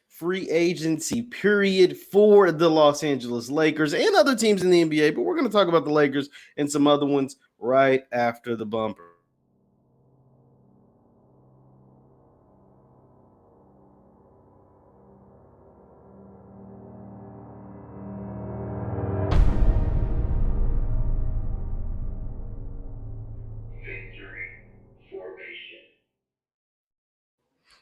free agency period for the Los Angeles Lakers and other teams in the NBA, but we're going to talk about the Lakers and some other ones right after the bumper.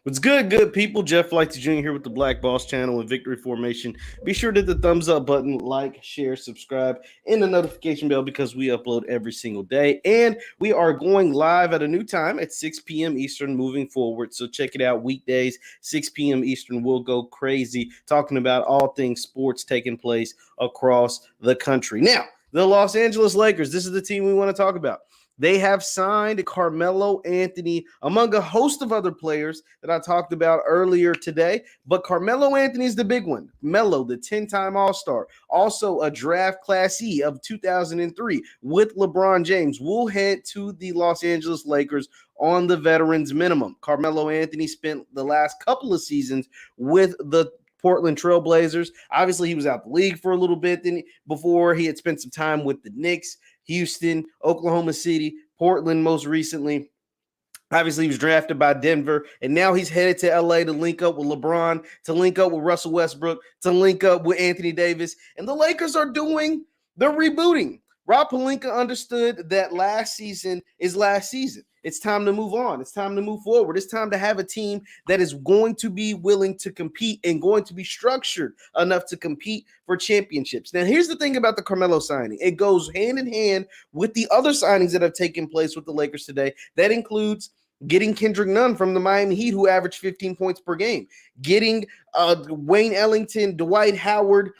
What's good people? Jeff Lightsy Jr. here with the Black Boss channel and Victory Formation. Be sure to hit the thumbs up button, like, share, subscribe, and the notification bell because we upload every single day. And we are going live at a new time at 6 p.m. Eastern moving forward. So check it out. Weekdays, 6 p.m. Eastern. We'll go crazy talking about all things sports taking place across the country. Now, the Los Angeles Lakers, this is the team we want to talk about. They have signed Carmelo Anthony, among a host of other players that I talked about earlier today. But Carmelo Anthony is the big one. Melo, the 10-time All-Star, also a draft classee of 2003 with LeBron James, will head to the Los Angeles Lakers on the veterans minimum. Carmelo Anthony spent the last couple of seasons with the Portland Trailblazers. Obviously, he was out the league for a little bit before he had spent some time with the Knicks, Houston, Oklahoma City, Portland most recently. Obviously, he was drafted by Denver, and now he's headed to LA to link up with LeBron, to link up with Russell Westbrook, to link up with Anthony Davis. And the Lakers are they're rebooting. Rob Pelinka understood that last season is last season. It's time to move on. It's time to move forward. It's time to have a team that is going to be willing to compete and going to be structured enough to compete for championships. Now, here's the thing about the Carmelo signing. It goes hand in hand with the other signings that have taken place with the Lakers today. That includes getting Kendrick Nunn from the Miami Heat, who averaged 15 points per game, getting Wayne Ellington, Dwight Howard,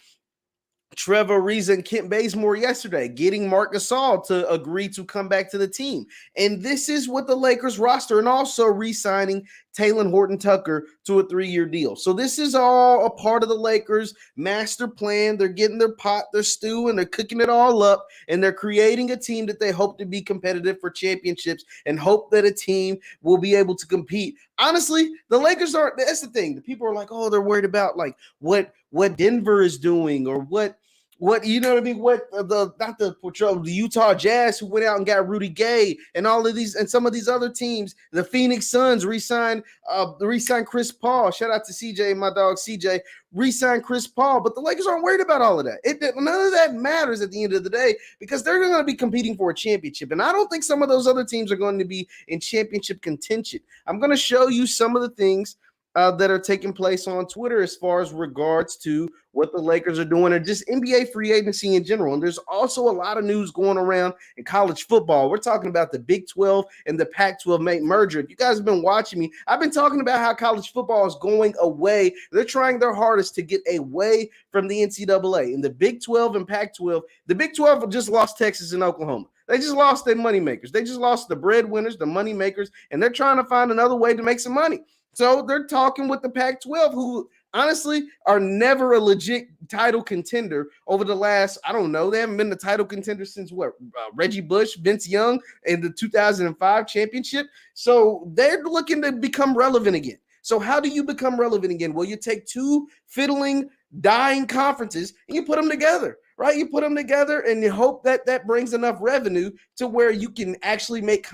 Trevor Ariza, and Kent Bazemore yesterday, getting Marc Gasol to agree to come back to the team. And this is what the Lakers roster, and also re-signing Talen Horton-Tucker to a 3-year deal. So this is all a part of the Lakers' master plan. They're getting their pot, their stew, and they're cooking it all up, and they're creating a team that they hope to be competitive for championships and hope that a team will be able to compete. Honestly, the Lakers aren't – that's the thing. The people are like, oh, they're worried about like what Denver is doing or what you know what I mean? What the Utah Jazz, who went out and got Rudy Gay, and all of these, and some of these other teams, the Phoenix Suns re-signed Chris Paul. Shout out to CJ, my dog CJ, re-signed Chris Paul. But the Lakers aren't worried about all of that. None of that matters at the end of the day because they're going to be competing for a championship. And I don't think some of those other teams are going to be in championship contention. I'm going to show you some of the things that are taking place on Twitter as far as regards to what the Lakers are doing or just NBA free agency in general. And there's also a lot of news going around in college football. We're talking about the Big 12 and the Pac-12 merger. If you guys have been watching me, I've been talking about how college football is going away. They're trying their hardest to get away from the NCAA. And the Big 12 and Pac-12, the Big 12 just lost Texas and Oklahoma. They just lost their moneymakers. They just lost the breadwinners, the moneymakers, and they're trying to find another way to make some money. So they're talking with the Pac-12, who honestly are never a legit title contender over the last, I don't know, they haven't been the title contender since what, Reggie Bush, Vince Young in the 2005 championship. So they're looking to become relevant again. So how do you become relevant again? Well, you take two fiddling, dying conferences and you put them together, right? You put them together and you hope that that brings enough revenue to where you can actually make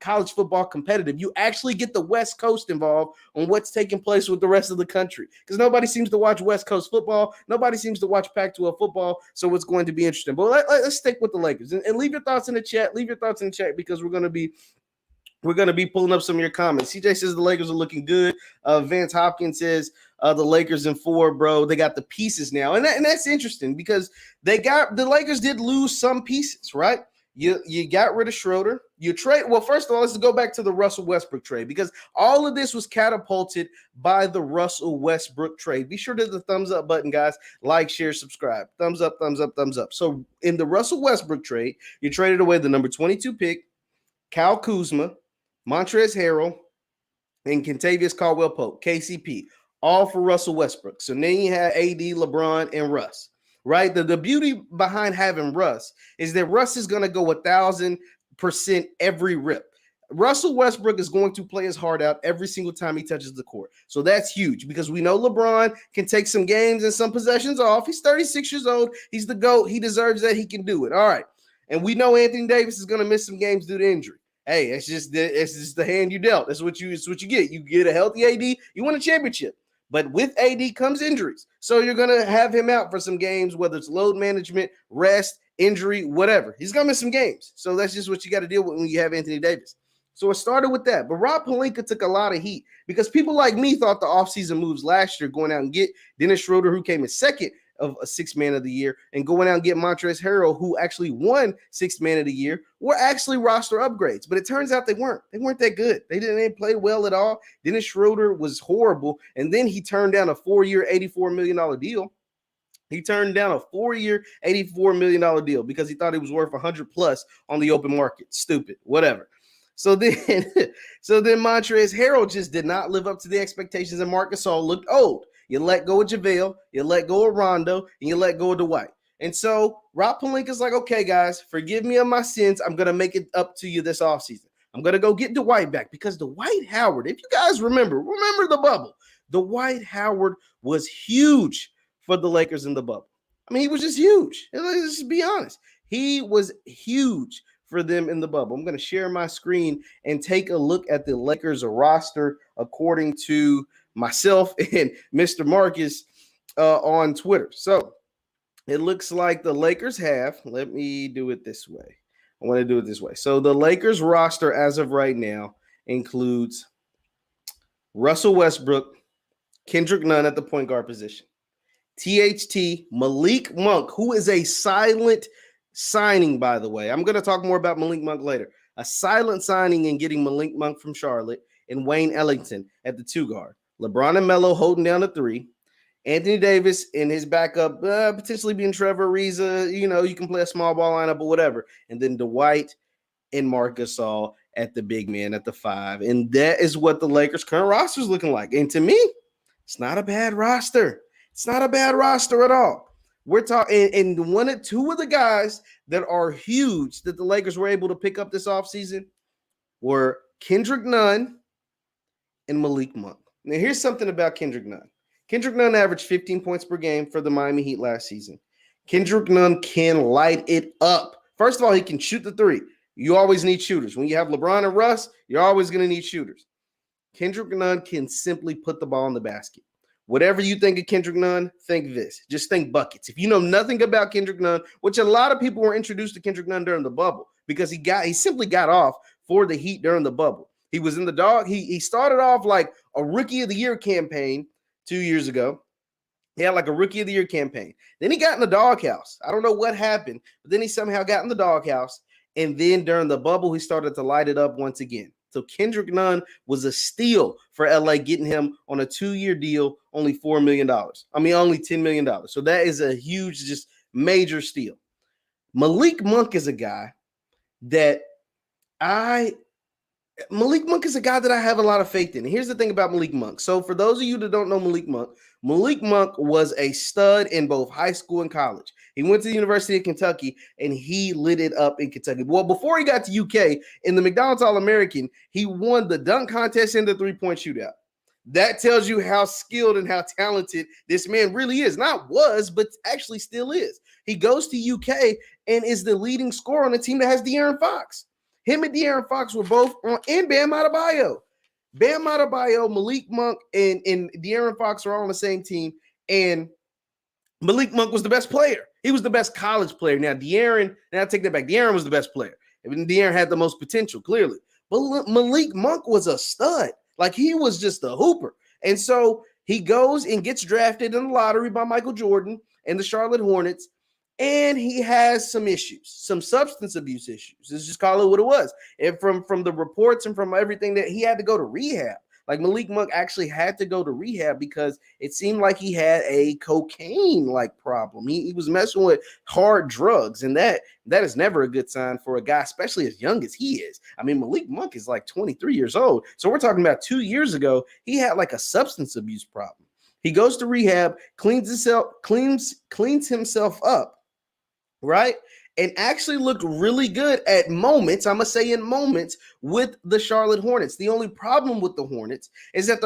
college football competitive. You actually get the West Coast involved on what's taking place with the rest of the country because nobody seems to watch West Coast football. Nobody seems to watch Pac-12 football. So it's going to be interesting. But let's stick with the Lakers and leave your thoughts in the chat. Leave your thoughts in the chat because we're going to be pulling up some of your comments. CJ says the Lakers are looking good. Vance Hopkins says the Lakers in 4, bro. They got the pieces now. And that's interesting because the Lakers did lose some pieces, right? You got rid of Schroeder. You trade. Well, first of all, let's go back to the Russell Westbrook trade because all of this was catapulted by the Russell Westbrook trade. Be sure to hit the thumbs up button, guys. Like, share, subscribe. Thumbs up, thumbs up, thumbs up. So in the Russell Westbrook trade, you traded away the number 22 pick, Kyle Kuzma, Montrezl Harrell, and Kentavious Caldwell-Pope, KCP, all for Russell Westbrook. So then you had AD, LeBron, and Russ. Right? The beauty behind having Russ is that Russ is going to go 1,000% every rip. Russell Westbrook is going to play his heart out every single time he touches the court. So that's huge because we know LeBron can take some games and some possessions off. He's 36 years old. He's the GOAT. He deserves that. He can do it. All right. And we know Anthony Davis is going to miss some games due to injury. Hey, it's just the hand you dealt. That's what you get. You get a healthy AD, you win a championship. But with AD comes injuries. So you're going to have him out for some games, whether it's load management, rest, injury, whatever. He's going to miss some games. So that's just what you got to deal with when you have Anthony Davis. So it started with that. But Rob Pelinka took a lot of heat because people like me thought the offseason moves last year, going out and get Dennis Schroeder, who came in second of a sixth man of the year, and going out and get Montrezl Harrell, who actually won sixth man of the year, were actually roster upgrades. But it turns out they weren't. They weren't that good. They didn't play well at all. Dennis Schroeder was horrible. And then he turned down a 4-year, $84 million deal. He turned down a 4-year, $84 million deal because he thought he was worth 100 plus on the open market. Stupid, whatever. So then Montrezl Harrell just did not live up to the expectations, and Marc Gasol looked old. You let go of JaVale, you let go of Rondo, and you let go of Dwight. And so Rob Pelinka's like, okay, guys, forgive me of my sins. I'm going to make it up to you this offseason. I'm going to go get Dwight back because Dwight Howard, if you guys remember the bubble, Dwight Howard was huge for the Lakers in the bubble. I mean, he was just huge. Let's just be honest. He was huge for them in the bubble. I'm going to share my screen and take a look at the Lakers roster according to myself and Mr. Marcus on Twitter. So it looks like the Lakers have, let me do it this way. I want to do it this way. So the Lakers roster as of right now includes Russell Westbrook, Kendrick Nunn at the point guard position, THT, Malik Monk, who is a silent signing, by the way. I'm going to talk more about Malik Monk later. A silent signing and getting Malik Monk from Charlotte, and Wayne Ellington at the 2 guard. LeBron and Melo holding down the 3. Anthony Davis and his backup, potentially being Trevor Ariza. You know, you can play a small ball lineup or whatever. And then Dwight and Marc Gasol at the big man at the 5. And that is what the Lakers' current roster is looking like. And to me, it's not a bad roster. It's not a bad roster at all. We're talking, and 2 of the guys that are huge that the Lakers were able to pick up this offseason were Kendrick Nunn and Malik Monk. Now, here's something about Kendrick Nunn. Kendrick Nunn averaged 15 points per game for the Miami Heat last season. Kendrick Nunn can light it up. First of all, he can shoot the 3. You always need shooters. When you have LeBron and Russ, you're always going to need shooters. Kendrick Nunn can simply put the ball in the basket. Whatever you think of Kendrick Nunn, think this. Just think buckets. If you know nothing about Kendrick Nunn, which a lot of people were introduced to Kendrick Nunn during the bubble because he simply got off for the Heat during the bubble. He was in the dog. He started off like a Rookie of the Year campaign 2 years ago. He had like a Rookie of the Year campaign. Then he got in the doghouse. I don't know what happened, but then he somehow got in the doghouse. And then during the bubble, he started to light it up once again. So Kendrick Nunn was a steal for LA, getting him on a 2-year deal, only $4 million. I mean, only $10 million. So that is a huge, just major steal. Malik Monk is a guy that Malik Monk is a guy that I have a lot of faith in. And here's the thing about Malik Monk. So for those of you that don't know Malik Monk was a stud in both high school and college. He went to the University of Kentucky, and he lit it up in Kentucky. Well, before he got to UK, in the McDonald's All-American, he won the dunk contest and the three-point shootout. That tells you how skilled and how talented this man really is. Not was, but actually still is. He goes to UK and is the leading scorer on a team that has De'Aaron Fox. Him and De'Aaron Fox were both on, and Bam Adebayo. Bam Adebayo, Malik Monk, and De'Aaron Fox are all on the same team. And Malik Monk was the best player. He was the best college player. Now, I take that back. De'Aaron was the best player. And De'Aaron had the most potential, clearly. But Malik Monk was a stud. Like, he was just a hooper. And so he goes and gets drafted in the lottery by Michael Jordan and the Charlotte Hornets. And he has some issues, some substance abuse issues. Let's just call it what it was. And from the reports and from everything, that he had to go to rehab. Like, Malik Monk actually had to go to rehab because it seemed like he had a cocaine-like problem. He was messing with hard drugs, and that is never a good sign for a guy, especially as young as he is. I mean, Malik Monk is like 23 years old. So we're talking about 2 years ago, he had like a substance abuse problem. He goes to rehab, cleans himself up, right? and actually looked really good at moments. I'm going to say in moments with the Charlotte Hornets. The only problem with the Hornets is that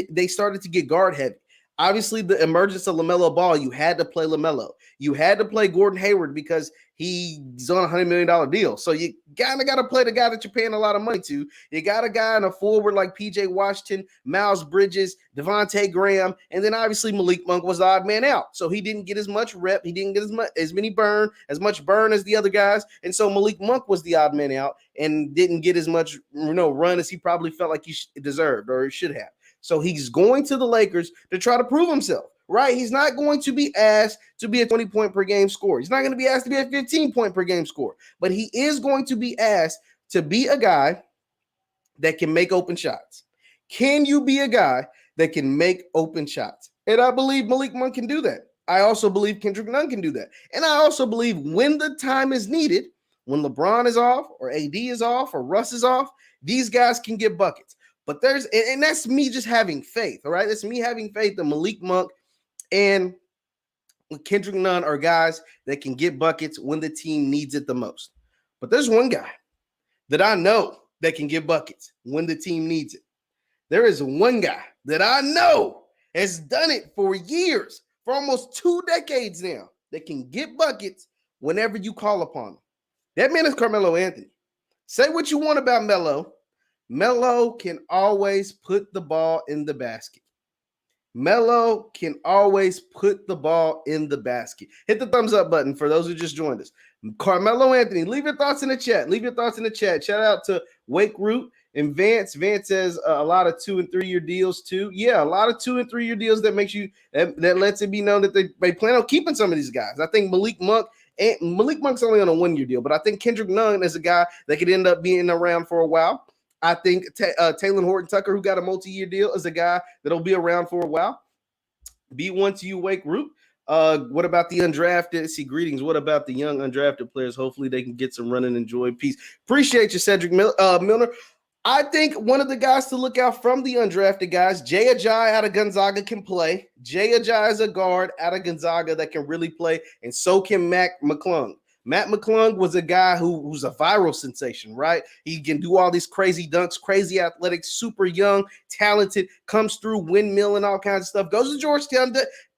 they started to get guard heavy. Obviously, the emergence of LaMelo Ball, you had to play LaMelo. You had to play Gordon Hayward because he's on a $100 million deal. So you kind of got to play the guy that you're paying a lot of money to. You got a guy in a forward like P.J. Washington, Miles Bridges, Devontae Graham, and then obviously Malik Monk was the odd man out. So he didn't get as much rep. He didn't get as much burn as the other guys. And so Malik Monk was the odd man out and didn't get as much run as he probably felt like he deserved or he should have. So he's going to the Lakers to try to prove himself, right? He's not going to be asked to be a 20-point per game scorer. He's not going to be asked to be a 15-point per game scorer, but he is going to be asked to be a guy that can make open shots. Can you be a guy that can make open shots? And I believe Malik Monk can do that. I also believe Kendrick Nunn can do that. And I also believe when the time is needed, when LeBron is off or AD is off or Russ is off, these guys can get buckets. But and that's me just having faith, all right? That's me having faith that Malik Monk and Kendrick Nunn are guys that can get buckets when the team needs it the most. But there's one guy that I know that can get buckets when the team needs it. There is one guy that I know has done it for years, for almost 2 decades now, that can get buckets whenever you call upon him. That man is Carmelo Anthony. Say what you want about Melo. Melo can always put the ball in the basket. Melo can always put the ball in the basket. Hit the thumbs up button for those who just joined us. Carmelo Anthony, leave your thoughts in the chat. Shout out to Wake Root and Vance. Vance says a lot of 2 and 3 year deals too. Yeah, a lot of 2 and 3 year deals that makes you that lets it be known that they plan on keeping some of these guys. I think Malik Monk's only on a 1 year deal, but I think Kendrick Nunn is a guy that could end up being around for a while. I think Taylor Horton Tucker, who got a multi-year deal, is a guy that'll be around for a while. B1 to you, Wake Root. What about the undrafted? See, greetings. What about the young undrafted players? Hopefully they can get some running and joy. Peace. Appreciate you, Cedric Milner. I think one of the guys to look out from the undrafted guys, Jay Ajayi out of Gonzaga can play. Jay Ajayi is a guard out of Gonzaga that can really play, and so can Matt McClung. Matt McClung was a guy who's a viral sensation, right? He can do all these crazy dunks, crazy athletics, super young, talented, comes through, windmill and all kinds of stuff. Goes to Georgetown,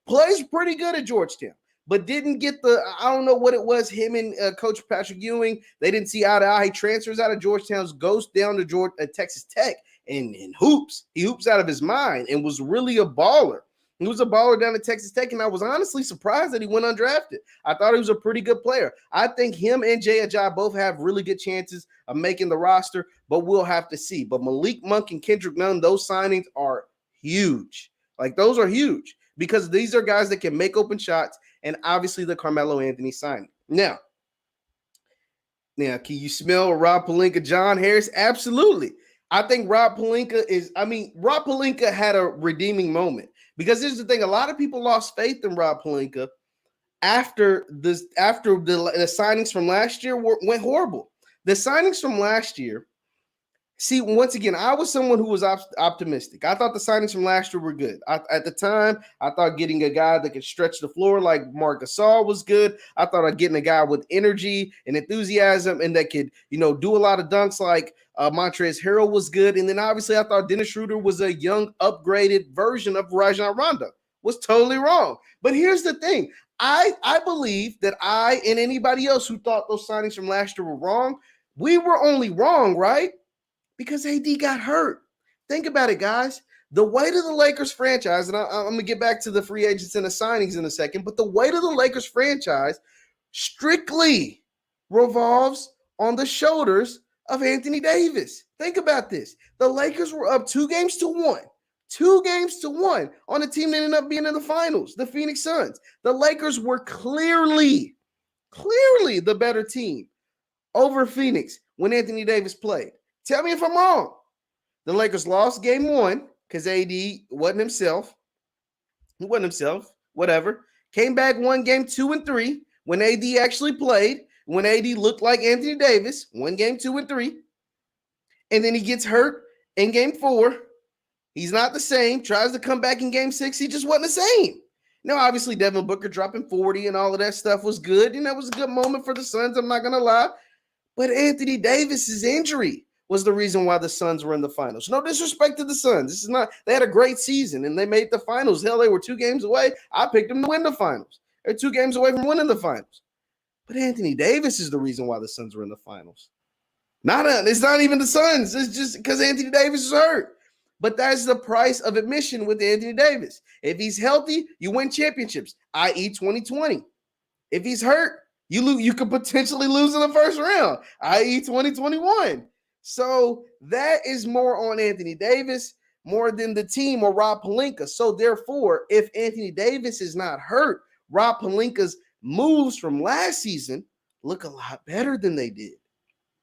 plays pretty good at Georgetown, but didn't get I don't know what it was, him and Coach Patrick Ewing, they didn't see eye to eye. He transfers out of Georgetown, goes down to Texas Tech and hoops. He hoops out of his mind and was really a baller. He was a baller down at Texas Tech, and I was honestly surprised that he went undrafted. I thought he was a pretty good player. I think him and Jay Ajayi both have really good chances of making the roster, but we'll have to see. But Malik Monk and Kendrick Nunn, those signings are huge. Like, those are huge because these are guys that can make open shots, and obviously the Carmelo Anthony signing. Now, can you smell Rob Pelinka, John Harris? Absolutely. I think Rob Pelinka had a redeeming moment. Because here's the thing, a lot of people lost faith in Rob Pelinka after the signings from last year went horrible. The signings from last year, see, once again, I was someone who was optimistic. I thought the signings from last year were good. At the time, I thought getting a guy that could stretch the floor like Marc Gasol was good. I thought getting a guy with energy and enthusiasm and that could, do a lot of dunks like Montrezl Harrell was good. And then obviously I thought Dennis Schroeder was a young, upgraded version of Rajon Rondo. Was totally wrong. But here's the thing. I believe that I and anybody else who thought those signings from last year were wrong, we were only wrong, right? Because AD got hurt. Think about it, guys. The weight of the Lakers franchise, and I'm going to get back to the free agents and the signings in a second, but the weight of the Lakers franchise strictly revolves on the shoulders of Anthony Davis. Think about this. The Lakers were up 2-1. 2-1 on a team that ended up being in the finals, the Phoenix Suns. The Lakers were clearly the better team over Phoenix when Anthony Davis played. Tell me if I'm wrong. The Lakers lost game 1 because AD wasn't himself. He wasn't himself, whatever. Came back, won game 2 and 3 when AD actually played, when AD looked like Anthony Davis, won game 2 and 3. And then he gets hurt in game 4. He's not the same. Tries to come back in game 6. He just wasn't the same. Now, obviously, Devin Booker dropping 40 and all of that stuff was good. It was a good moment for the Suns. I'm not going to lie. But Anthony Davis's injury was the reason why the Suns were in the finals. No disrespect to the Suns. This is not, they had a great season and they made the finals. Hell, they were 2 games away. I picked them to win the finals. They're 2 games away from winning the finals. But Anthony Davis is the reason why the Suns were in the finals. It's not even the Suns. It's just because Anthony Davis is hurt. But that's the price of admission with Anthony Davis. If he's healthy, you win championships, i.e. 2020. If he's hurt, you could potentially lose in the first round, i.e. 2021. So that is more on Anthony Davis more than the team or Rob Pelinka. So therefore, if Anthony Davis is not hurt, Rob Pelinka's moves from last season look a lot better than they did.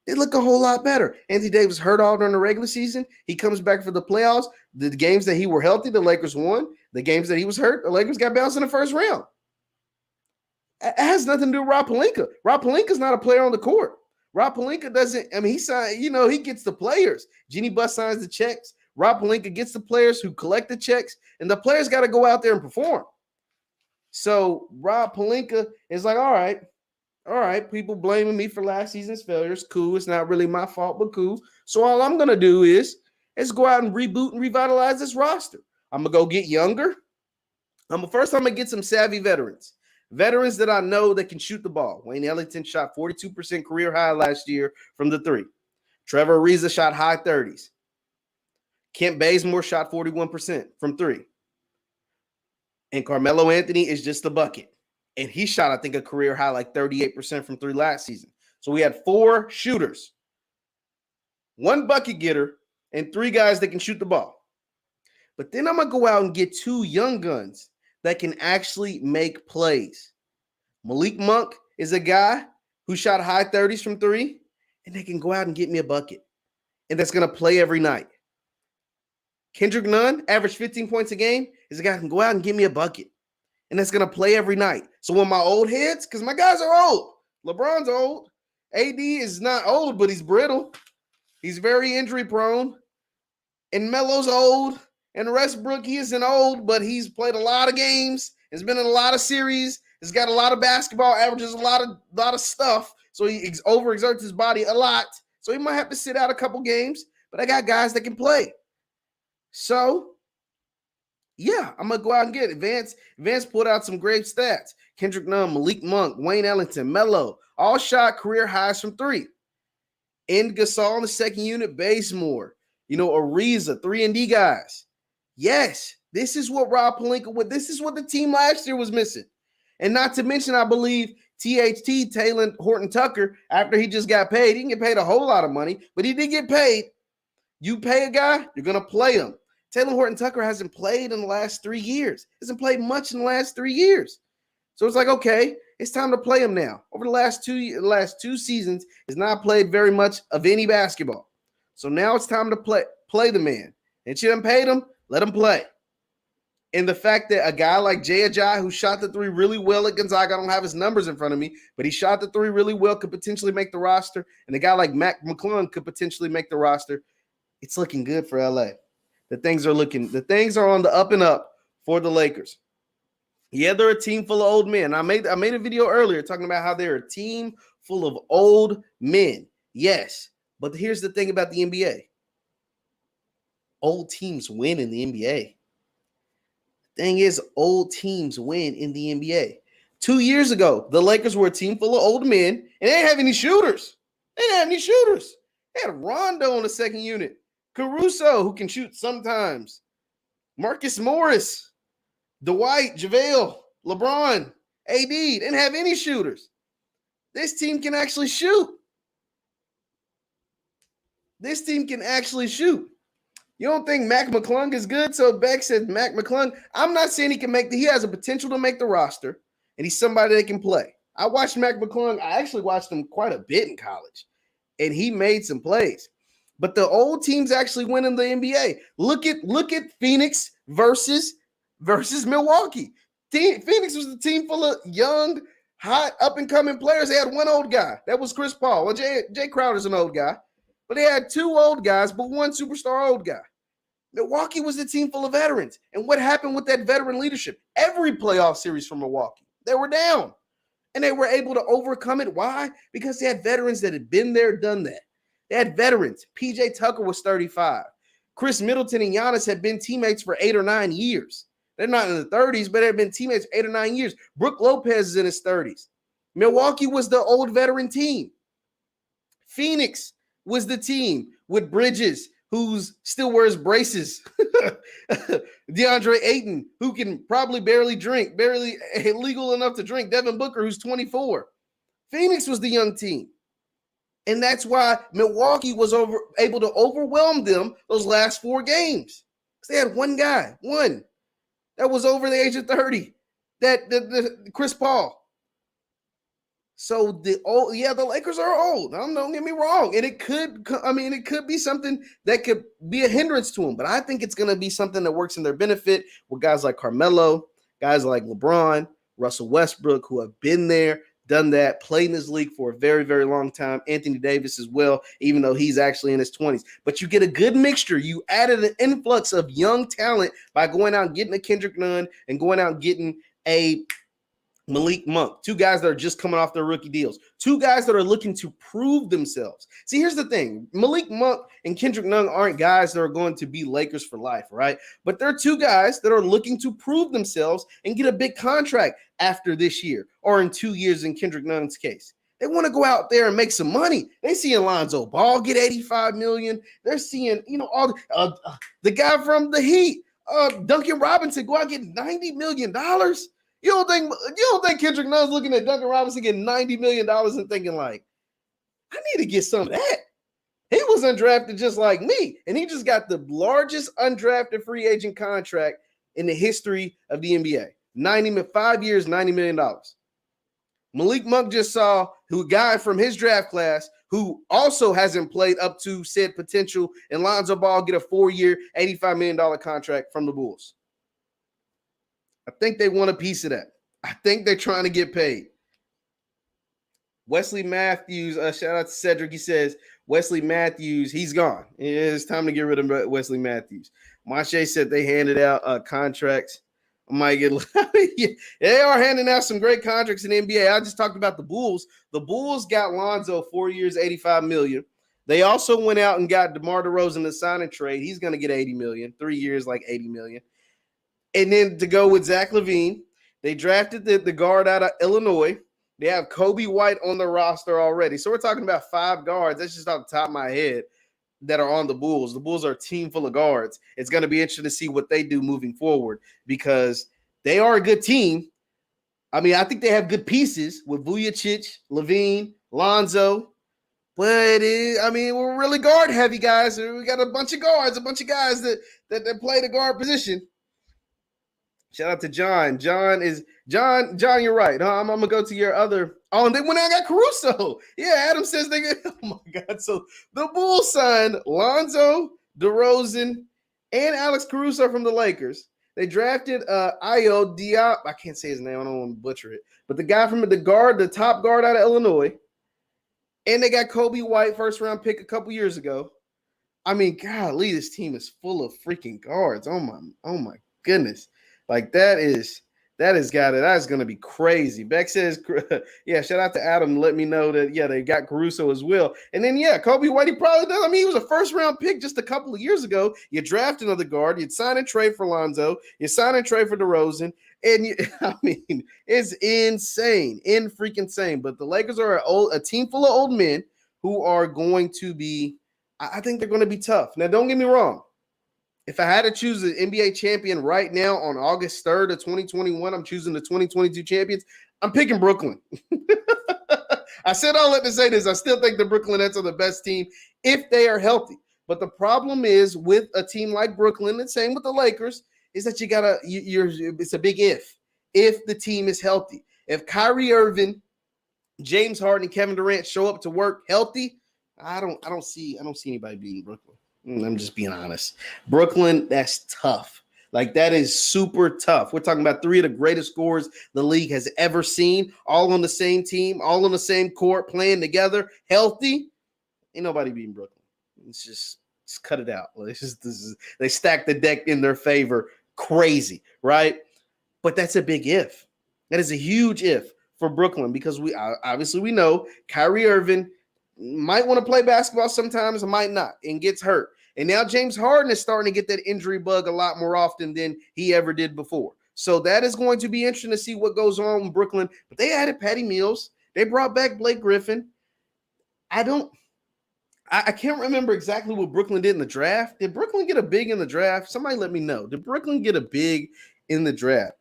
They look a whole lot better. Anthony Davis hurt all during the regular season. He comes back for the playoffs. The games that he were healthy, the Lakers won. The games that he was hurt, the Lakers got bounced in the first round. It has nothing to do with Rob Pelinka. Rob Pelinka's not a player on the court. Rob Pelinka doesn't, he signed, he gets the players. Jeannie Buss signs the checks. Rob Pelinka gets the players who collect the checks, and the players got to go out there and perform. So Rob Pelinka is like, all right, people blaming me for last season's failures. Cool, it's not really my fault, but cool. So all I'm going to do is go out and reboot and revitalize this roster. I'm going to go get younger. First, I'm going to get some savvy veterans. Veterans that I know that can shoot the ball. Wayne Ellington shot 42% career high last year from the 3. Trevor Ariza shot high 30s. Kent Bazemore shot 41% from 3. And Carmelo Anthony is just a bucket. And he shot, I think, a career high like 38% from 3 last season. So we had 4 shooters, 1 bucket getter, and 3 guys that can shoot the ball. But then I'm going to go out and get 2 young guns that can actually make plays. Malik Monk is a guy who shot high 30s from 3, and they can go out and get me a bucket. And that's going to play every night. Kendrick Nunn, average 15 points a game, is a guy who can go out and get me a bucket. And that's going to play every night. So when my old heads, because my guys are old. LeBron's old. AD is not old, but he's brittle. He's very injury prone. And Melo's old. And Westbrook, he isn't old, but he's played a lot of games. Has been in a lot of series. Has got a lot of basketball, averages a lot of stuff. So he overexerts his body a lot. So he might have to sit out a couple games. But I got guys that can play. So, yeah, I'm going to go out and get it. Vance pulled out some great stats. Kendrick Nunn, Malik Monk, Wayne Ellington, Melo, all shot career highs from 3. And Gasol in the second unit, Bazemore, Ariza, 3-and-D guys. Yes, this is what Rob Pelinka would. This is what the team last year was missing. And not to mention, I believe THT, Taylor Horton Tucker, after he just got paid, he didn't get paid a whole lot of money, but he did get paid. You pay a guy, you're going to play him. Taylor Horton Tucker hasn't played in the last 3 years. Hasn't played much in the last 3 years. So it's like, okay, it's time to play him now. Over the last two seasons, he's not played very much of any basketball. So now it's time to play the man. And you haven't paid him, let him play. And the fact that a guy like Jay Ajayi, who shot the 3 really well at Gonzaga, I don't have his numbers in front of me, but he shot the 3 really well, could potentially make the roster. And a guy like Mac McClung could potentially make the roster. It's looking good for LA. The things are on the up and up for the Lakers. Yeah, they're a team full of old men. I made a video earlier talking about how they're a team full of old men. Yes, but here's the thing about the NBA. Old teams win in the NBA. The thing is, old teams win in the NBA. 2 years ago, the Lakers were a team full of old men, and they didn't have any shooters. They had Rondo on the second unit. Caruso, who can shoot sometimes. Marcus Morris, Dwight, JaVale, LeBron, AD. Didn't have any shooters. This team can actually shoot. You don't think Mac McClung is good? So Beck said Mac McClung. I'm not saying he has a potential to make the roster, and he's somebody that can play. I watched Mac McClung. I actually watched him quite a bit in college, and he made some plays. But the old teams actually win in the NBA. Look at Phoenix versus Milwaukee. Phoenix was a team full of young, hot, up-and-coming players. They had one old guy. That was Chris Paul. Well, Jay Crowder's an old guy. But they had 2 old guys, but 1 superstar old guy. Milwaukee was the team full of veterans. And what happened with that veteran leadership? Every playoff series from Milwaukee, they were down. And they were able to overcome it. Why? Because they had veterans that had been there, done that. They had veterans. PJ Tucker was 35. Chris Middleton and Giannis had been teammates for 8 or 9 years. They're not in the 30s, but they've been teammates 8 or 9 years. Brook Lopez is in his 30s. Milwaukee was the old veteran team. Phoenix was the team with Bridges, who still wears braces. DeAndre Ayton, who can probably barely drink, barely legal enough to drink. Devin Booker, who's 24. Phoenix was the young team. And that's why Milwaukee was able to overwhelm them those last 4 games. Because they had one guy, that was over the age of 30, the Chris Paul. So the Lakers are old. Don't get me wrong. And it could be something that could be a hindrance to them. But I think it's going to be something that works in their benefit with guys like Carmelo, guys like LeBron, Russell Westbrook, who have been there, done that, played in this league for a very, very long time. Anthony Davis as well, even though he's actually in his 20s. But you get a good mixture. You added an influx of young talent by going out and getting a Kendrick Nunn and going out and getting a Malik Monk, 2 guys that are just coming off their rookie deals, 2 guys that are looking to prove themselves. See, here's the thing. Malik Monk and Kendrick Nunn aren't guys that are going to be Lakers for life, right? But they're 2 guys that are looking to prove themselves and get a big contract after this year or in 2 years in Kendrick Nunn's case. They want to go out there and make some money. They see Lonzo Ball get $85 million. They're seeing, all the guy from the Heat, Duncan Robinson, go out and get $90 million. You don't think Kendrick Nunn's looking at Duncan Robinson getting $90 million and thinking like, I need to get some of that. He was undrafted just like me, and he just got the largest undrafted free agent contract in the history of the NBA. 5 years, $90 million. Malik Monk just saw a guy from his draft class who also hasn't played up to said potential, and Lonzo Ball get a 4-year, $85 million contract from the Bulls. I think they want a piece of that. I think they're trying to get paid. Wesley Matthews, shout out to Cedric. He says, Wesley Matthews, he's gone. It's time to get rid of Wesley Matthews. Mache said they handed out contracts. I might get they are handing out some great contracts in the NBA. I just talked about the Bulls. The Bulls got Lonzo 4 years, $85 million. They also went out and got DeMar DeRozan to sign and trade. He's going to get $80 million. 3 years, like $80 million. And then to go with Zach LaVine, they drafted the guard out of Illinois. They have Kobe White on the roster already. So we're talking about 5 guards. That's just off the top of my head that are on the Bulls. The Bulls are a team full of guards. It's going to be interesting to see what they do moving forward because they are a good team. I mean, I think they have good pieces with Vujacic, LaVine, Lonzo. But we're really guard heavy, guys. We got a bunch of guards, a bunch of guys that play the guard position. Shout out to John. John, you're right. I'm gonna go to your other. Oh, and then when I got Caruso. Yeah, Adam says they get. Oh my God. So the Bulls signed Lonzo, DeRozan, and Alex Caruso from the Lakers. They drafted Ayo Diop. I can't say his name. I don't want to butcher it. But the guy from the top guard out of Illinois. And they got Kobe White, first round pick a couple years ago. I mean, golly, this team is full of freaking guards. Oh my goodness. Like that is going to be crazy. Beck says, yeah, shout out to Adam. Let me know that, yeah, they got Caruso as well. And then, yeah, Kobe White, he probably does. I mean, he was a first round pick just a couple of years ago. You draft another guard. You'd sign and trade for Lonzo. You sign and trade for DeRozan. And it's insane, freaking insane. But the Lakers are a team full of old men who are going to be, I think they're going to be tough. Now, don't get me wrong. If I had to choose an NBA champion right now on August 3rd of 2021, I'm choosing the 2022 champions. I'm picking Brooklyn. I said all that to say this. I still think the Brooklyn Nets are the best team if they are healthy. But the problem is with a team like Brooklyn, and same with the Lakers, is that it's a big if the team is healthy. If Kyrie Irving, James Harden, and Kevin Durant show up to work healthy, I don't see anybody beating Brooklyn. I'm just being honest. Brooklyn, that's tough. Like, that is super tough. We're talking about 3 of the greatest scorers the league has ever seen, all on the same team, all on the same court, playing together, healthy. Ain't nobody beating Brooklyn. It's Just cut it out. They stack the deck in their favor. Crazy, right? But that's a big if. That is a huge if for Brooklyn because we know Kyrie Irving might want to play basketball sometimes, might not, and gets hurt. And now James Harden is starting to get that injury bug a lot more often than he ever did before. So that is going to be interesting to see what goes on in Brooklyn. But they added Patty Mills. They brought back Blake Griffin. I can't remember exactly what Brooklyn did in the draft. Did Brooklyn get a big in the draft? Somebody let me know. Did Brooklyn get a big in the draft?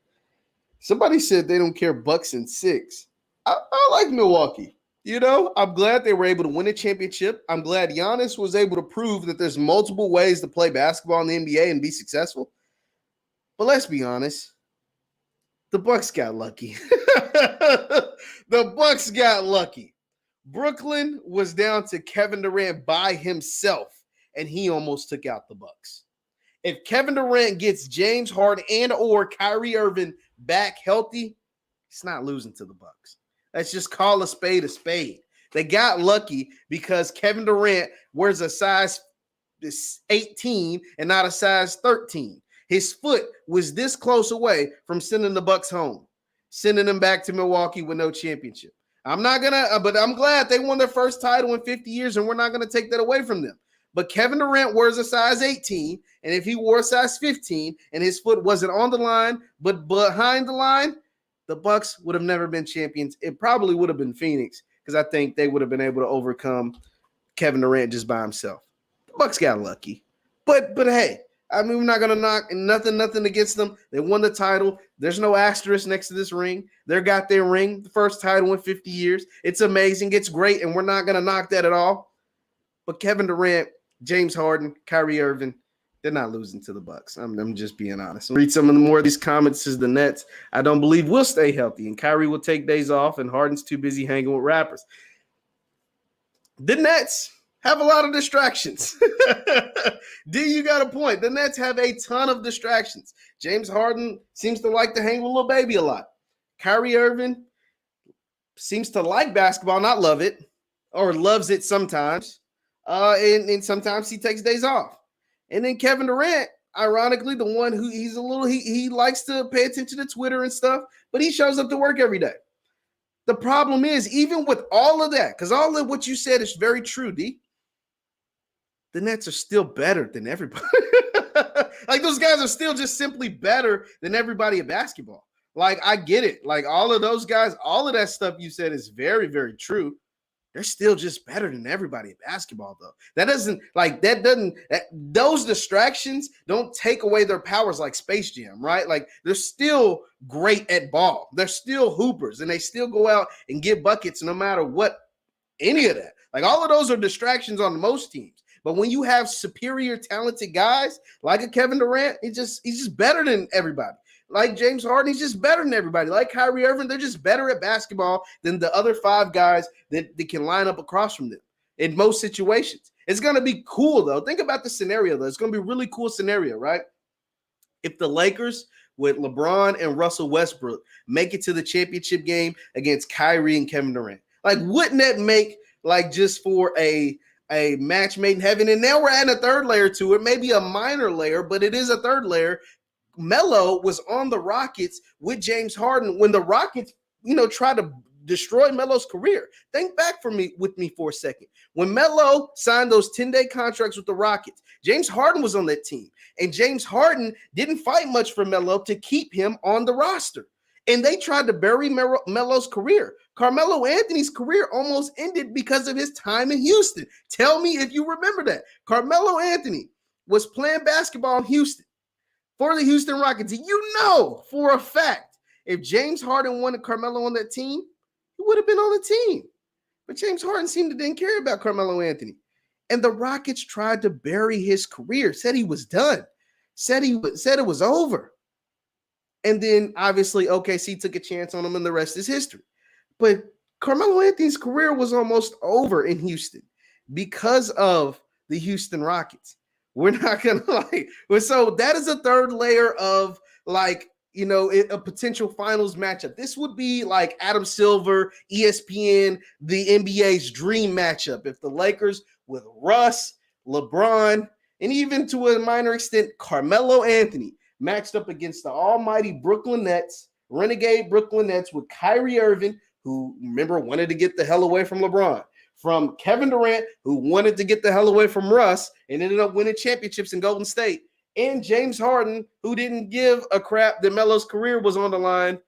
Somebody said they don't care Bucks and 6. I like Milwaukee. You know, I'm glad they were able to win a championship. I'm glad Giannis was able to prove that there's multiple ways to play basketball in the NBA and be successful. But let's be honest. The Bucks got lucky. The Bucks got lucky. Brooklyn was down to Kevin Durant by himself, and he almost took out the Bucks. If Kevin Durant gets James Harden and or Kyrie Irving back healthy, he's not losing to the Bucks. Let's just call a spade a spade. They got lucky because Kevin Durant wears a size 18 and not a size 13. His foot was this close away from sending the Bucks home, sending them back to Milwaukee with no championship. But I'm glad they won their first title in 50 years, and we're not going to take that away from them. But Kevin Durant wears a size 18, and if he wore a size 15 and his foot wasn't on the line but behind the line, the Bucks would have never been champions. It probably would have been Phoenix because I think they would have been able to overcome Kevin Durant just by himself. The Bucks got lucky. But hey, I mean, we're not going to knock nothing against them. They won the title. There's no asterisk next to this ring. They got their ring, the first title in 50 years. It's amazing. It's great, and we're not going to knock that at all. But Kevin Durant, James Harden, Kyrie Irving, they're not losing to the Bucks. I'm just being honest. I'll read some of the more of these comments. Is the Nets, I don't believe, will stay healthy, and Kyrie will take days off, and Harden's too busy hanging with rappers. The Nets have a lot of distractions. D, you got a point. The Nets have a ton of distractions. James Harden seems to like to hang with Lil Baby a lot. Kyrie Irving seems to like basketball, not love it, or loves it sometimes. And sometimes he takes days off. And then Kevin Durant, ironically, the one who he likes to pay attention to Twitter and stuff, but he shows up to work every day. The problem is, even with all of that, because all of what you said is very true, D, the Nets are still better than everybody. Like, those guys are still just simply better than everybody at basketball. Like, I get it. Like, all of those guys, all of that stuff you said is very, very true. They're still just better than everybody at basketball, though. Those distractions don't take away their powers like Space Jam, right? Like, they're still great at ball. They're still hoopers, and they still go out and get buckets no matter what, any of that. Like, all of those are distractions on most teams. But when you have superior talented guys like a Kevin Durant, he's just better than everybody. Like James Harden, he's just better than everybody. Like Kyrie Irving, they're just better at basketball than the other 5 guys that can line up across from them in most situations. It's going to be cool, though. Think about the scenario, though. It's going to be a really cool scenario, right? If the Lakers with LeBron and Russell Westbrook make it to the championship game against Kyrie and Kevin Durant, like, wouldn't that make, like, just for a match made in heaven? And now we're adding a third layer to it, maybe a minor layer, but it is a third layer. Melo was on the Rockets with James Harden when the Rockets, tried to destroy Melo's career. Think back with me for a second. When Melo signed those 10-day contracts with the Rockets, James Harden was on that team. And James Harden didn't fight much for Melo to keep him on the roster. And they tried to bury Melo's career. Carmelo Anthony's career almost ended because of his time in Houston. Tell me if you remember that. Carmelo Anthony was playing basketball in Houston for the Houston Rockets. And for a fact, if James Harden wanted Carmelo on that team, he would have been on the team. But James Harden seemed to didn't care about Carmelo Anthony. And the Rockets tried to bury his career, said he was done, said it was over. And then, obviously, OKC took a chance on him, and the rest is history. But Carmelo Anthony's career was almost over in Houston because of the Houston Rockets. We're not going to so that is a third layer of, a potential finals matchup. This would be like Adam Silver, ESPN, the NBA's dream matchup. If the Lakers with Russ, LeBron, and even to a minor extent, Carmelo Anthony matched up against the almighty Brooklyn Nets, renegade Brooklyn Nets with Kyrie Irving, who, remember, wanted to get the hell away from LeBron, from Kevin Durant, who wanted to get the hell away from Russ and ended up winning championships in Golden State, and James Harden, who didn't give a crap that Melo's career was on the line.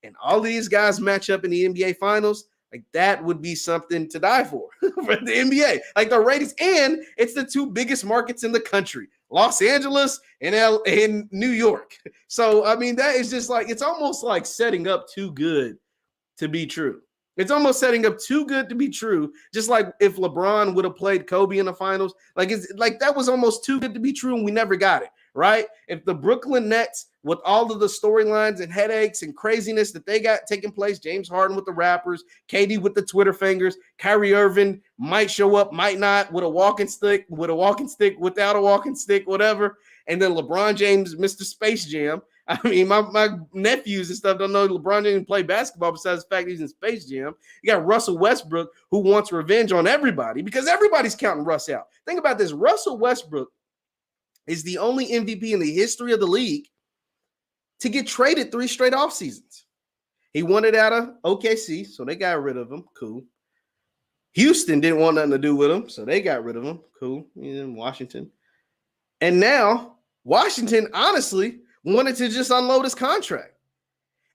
And all of these guys match up in the NBA Finals. Like, that would be something to die for the NBA. Like, the ratings, and it's the two biggest markets in the country, Los Angeles and New York. So, I mean, that is just like, it's almost like setting up too good to be true. It's almost setting up too good to be true. Just like if LeBron would have played Kobe in the finals, like it's like that was almost too good to be true, and we never got it, right? If the Brooklyn Nets, with all of the storylines and headaches and craziness that they got taking place, James Harden with the rappers, KD with the Twitter fingers, Kyrie Irving might show up, might not, with a walking stick, without a walking stick, whatever, and then LeBron James, Mr. Space Jam. I mean, my nephews and stuff don't know LeBron didn't play basketball besides the fact he's in Space Jam. You got Russell Westbrook, who wants revenge on everybody because everybody's counting Russ out. Think about this. Russell Westbrook is the only MVP in the history of the league to get traded 3 straight off seasons. He wanted out of OKC, so they got rid of him. Cool. Houston didn't want nothing to do with him, so they got rid of him. Cool. He's in Washington. And now Washington, honestly, wanted to just unload his contract.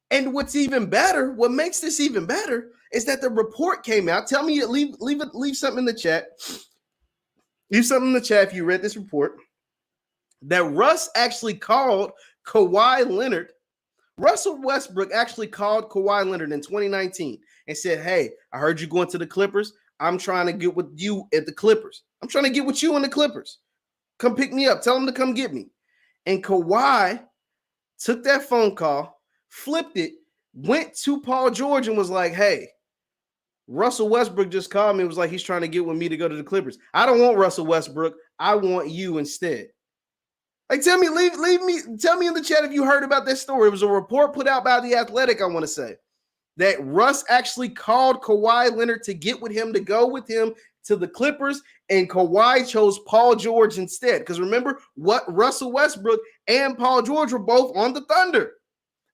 And what's even better, what makes this even better, is that the report came out. Tell me, leave something in the chat. Leave something in the chat if you read this report. That Russ actually called Kawhi Leonard. Russell Westbrook actually called Kawhi Leonard in 2019 and said, hey, I heard you going to the Clippers. I'm trying to get with you at the Clippers. I'm trying to get with you in the Clippers. Come pick me up. Tell them to come get me. And Kawhi took that phone call, flipped it, went to Paul George and was like, hey, Russell Westbrook just called me and was like, he's trying to get with me to go to the Clippers. I don't want Russell Westbrook. I want you instead. Like, tell me in the chat if you heard about this story. It was a report put out by The Athletic, I want to say, that Russ actually called Kawhi Leonard to get with him, to go with him to the Clippers, and Kawhi chose Paul George instead. Because remember, what Russell Westbrook and Paul George were both on the Thunder.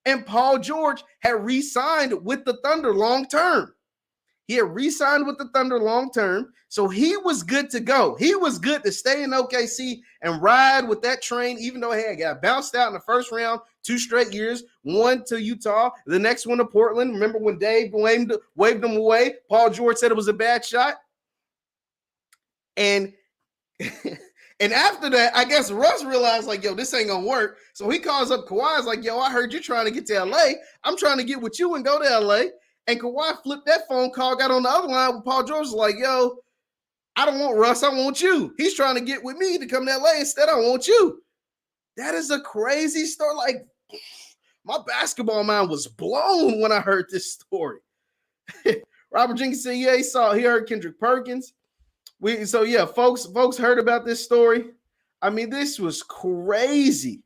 And Paul George had re-signed with the Thunder long term. He had re-signed with the Thunder long term, so he was good to go. He was good to stay in OKC and ride with that train, even though he had got bounced out in the first round 2 straight years, one to Utah, the next one to Portland. Remember when Dave waved him away? Paul George said it was a bad shot. And after that, I guess Russ realized, like, yo, this ain't going to work. So he calls up Kawhi. He's like, yo, I heard you're trying to get to LA. I'm trying to get with you and go to LA. And Kawhi flipped that phone call, got on the other line with Paul George, was like, yo, I don't want Russ. I want you. He's trying to get with me to come to LA. Instead, I want you. That is a crazy story. Like, my basketball mind was blown when I heard this story. Robert Jenkins said, yeah, he heard Kendrick Perkins. Folks heard about this story. I mean, this was crazy.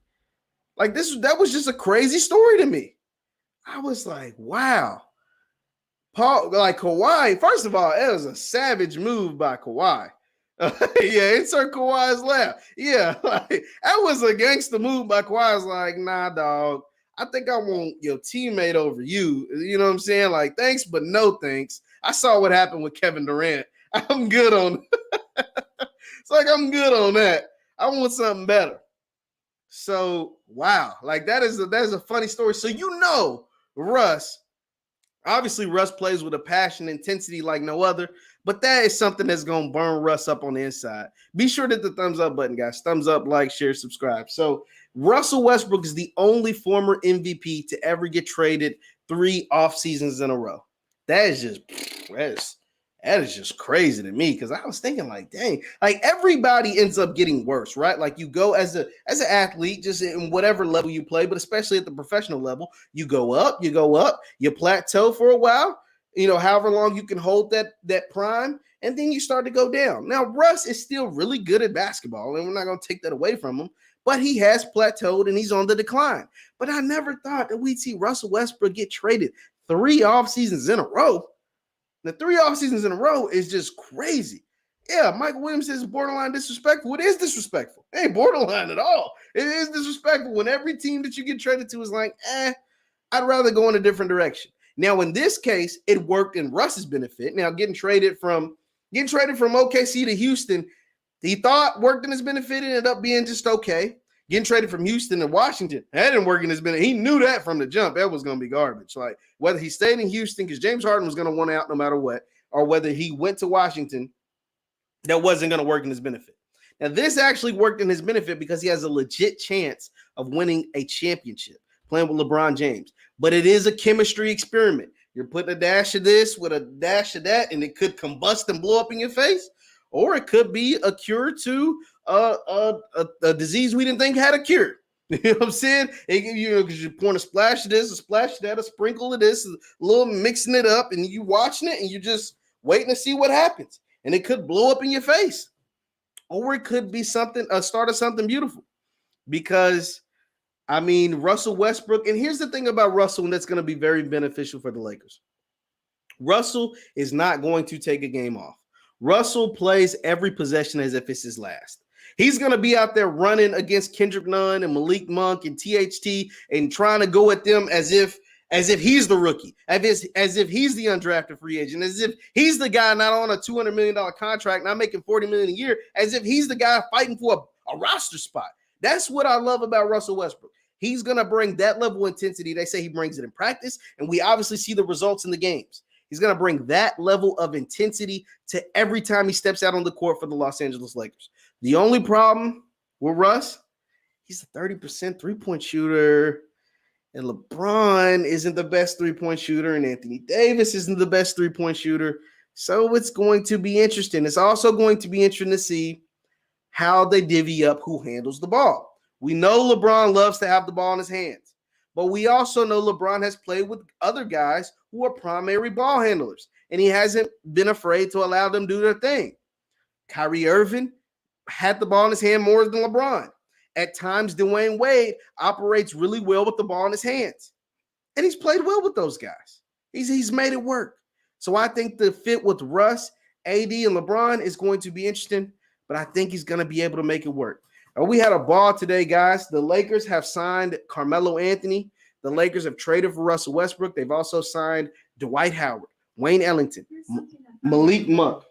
Like, that was just a crazy story to me. I was like, wow. Kawhi, first of all, it was a savage move by Kawhi. Yeah, insert Kawhi's laugh. Yeah, like, that was a gangster move by Kawhi. I was like, nah, dog. I think I want your teammate over you. You know what I'm saying? Like, thanks, but no thanks. I saw what happened with Kevin Durant. I'm good on it's like I'm good on that. I want something better. So, wow. Like, that is a funny story. So, Russ, obviously Russ plays with a passion, intensity like no other, but that is something that's going to burn Russ up on the inside. Be sure to hit the thumbs up button, guys. Thumbs up, like, share, subscribe. So, Russell Westbrook is the only former MVP to ever get traded 3 off seasons in a row. That is just crazy to me, because I was thinking, like, dang, like, everybody ends up getting worse, right? Like, you go as an athlete, just in whatever level you play, but especially at the professional level, you go up, you plateau for a while, however long you can hold that prime, and then you start to go down. Now, Russ is still really good at basketball, and we're not going to take that away from him, but he has plateaued and he's on the decline. But I never thought that we'd see Russell Westbrook get traded 3 off seasons in a row. The 3 off seasons in a row is just crazy. Yeah, Michael Williams is borderline disrespectful. It is disrespectful. It ain't borderline at all. It is disrespectful when every team that you get traded to is like, I'd rather go in a different direction. Now, in this case, it worked in Russ's benefit. Now, getting traded from OKC to Houston, he thought worked in his benefit, ended up being just okay. Getting traded from Houston to Washington, that didn't work in his benefit. He knew that from the jump. That was going to be garbage. Like, whether he stayed in Houston, because James Harden was going to want out no matter what, or whether he went to Washington, that wasn't going to work in his benefit. Now, this actually worked in his benefit because he has a legit chance of winning a championship playing with LeBron James. But it is a chemistry experiment. You're putting a dash of this with a dash of that, and it could combust and blow up in your face, or it could be a cure to a disease we didn't think had a cure. You know what I'm saying? Because you're pouring a splash of this, a splash of that, a sprinkle of this, a little mixing it up, and you watching it, and you're just waiting to see what happens. And it could blow up in your face, or it could be something, a start of something beautiful. Because, I mean, Russell Westbrook, and here's the thing about Russell, and that's going to be very beneficial for the Lakers. Russell is not going to take a game off. Russell plays every possession as if it's his last. He's going to be out there running against Kendrick Nunn and Malik Monk and THT and trying to go at them as if he's the rookie, as if he's the undrafted free agent, as if he's the guy not on a $200 million contract, not making $40 million a year, as if he's the guy fighting for a roster spot. That's what I love about Russell Westbrook. He's going to bring that level of intensity. They say he brings it in practice, and we obviously see the results in the games. He's going to bring that level of intensity to every time he steps out on the court for the Los Angeles Lakers. The only problem with Russ, he's a 30% three-point shooter, and LeBron isn't the best three-point shooter, and Anthony Davis isn't the best three-point shooter. So it's going to be interesting. It's also going to be interesting to see how they divvy up who handles the ball. We know LeBron loves to have the ball in his hands, but we also know LeBron has played with other guys who are primary ball handlers, and he hasn't been afraid to allow them to do their thing. Kyrie Irving had the ball in his hand more than LeBron. At times, Dwayne Wade operates really well with the ball in his hands, and he's played well with those guys. He's made it work. So I think the fit with Russ, AD, and LeBron is going to be interesting, but I think he's going to be able to make it work. We had a ball today, guys. The Lakers have signed Carmelo Anthony. The Lakers have traded for Russell Westbrook. They've also signed Dwight Howard, Wayne Ellington, Malik Monk,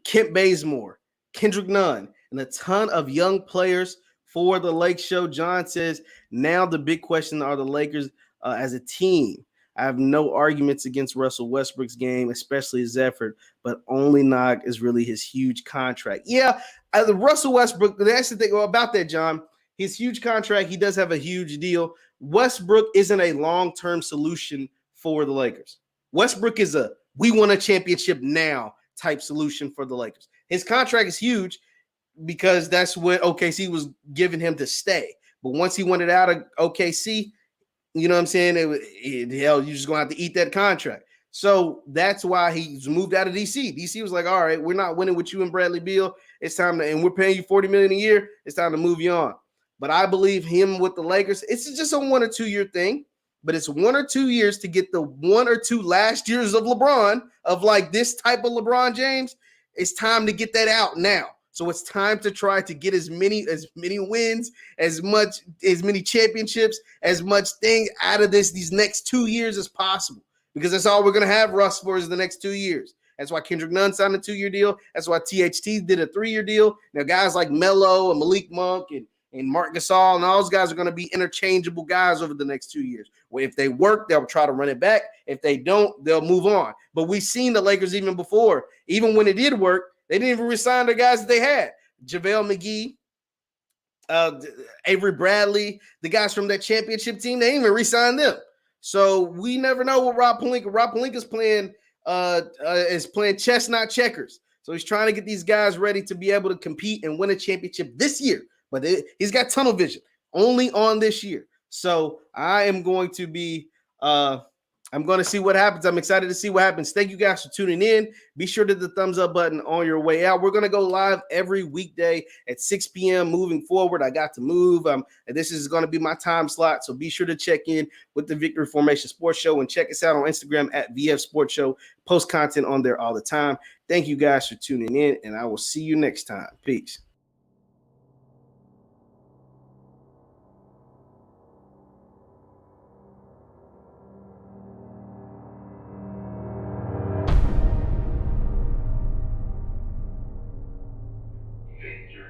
Kent Bazemore, Kendrick Nunn, and a ton of young players for the Lake Show. John says, now the big question are the Lakers as a team. I have no arguments against Russell Westbrook's game, especially his effort, but only knock is really his huge contract. Yeah, the Russell Westbrook, that's the thing about that, John. His huge contract, he does have a huge deal. Westbrook isn't a long-term solution for the Lakers. Westbrook is a we want a championship now type solution for the Lakers. His contract is huge because that's what OKC was giving him to stay. But once he wanted out of OKC, you know what I'm saying? Hell, you're just going to have to eat that contract. So that's why he's moved out of DC. DC was like, all right, we're not winning with you and Bradley Beal. It's time to, and we're paying you $40 million a year. It's time to move you on. But I believe him with the Lakers, it's just a 1 or 2 year thing. But it's 1 or 2 years to get the 1 or 2 last years of LeBron, of like this type of LeBron James. It's time to get that out now. So it's time to try to get as many wins, as many championships, as much thing out of these next 2 years as possible. Because that's all we're going to have Russ for is the next 2 years. That's why Kendrick Nunn signed a 2-year deal. That's why THT did a 3-year deal. Now guys like Melo and Malik Monk and Mark Gasol and all those guys are going to be interchangeable guys over the next 2 years. Well, if they work, they'll try to run it back. If they don't, they'll move on. But we've seen the Lakers even before. Even when it did work, they didn't even resign the guys that they had. JaVale McGee, Avery Bradley, the guys from that championship team, they didn't even resign them. So we never know what Rob Pelinka. Rob Pelinka's playing chess, not checkers. So he's trying to get these guys ready to be able to compete and win a championship this year. But he's got tunnel vision only on this year. So I am going to be I'm going to see what happens. I'm excited to see what happens. Thank you guys for tuning in. Be sure to hit the thumbs up button on your way out. We're going to go live every weekday at 6 p.m. moving forward. I got to move. And this is going to be my time slot. So be sure to check in with the Victory Formation Sports Show and check us out on Instagram at VF Sports Show. Post content on there all the time. Thank you guys for tuning in, and I will see you next time. Peace.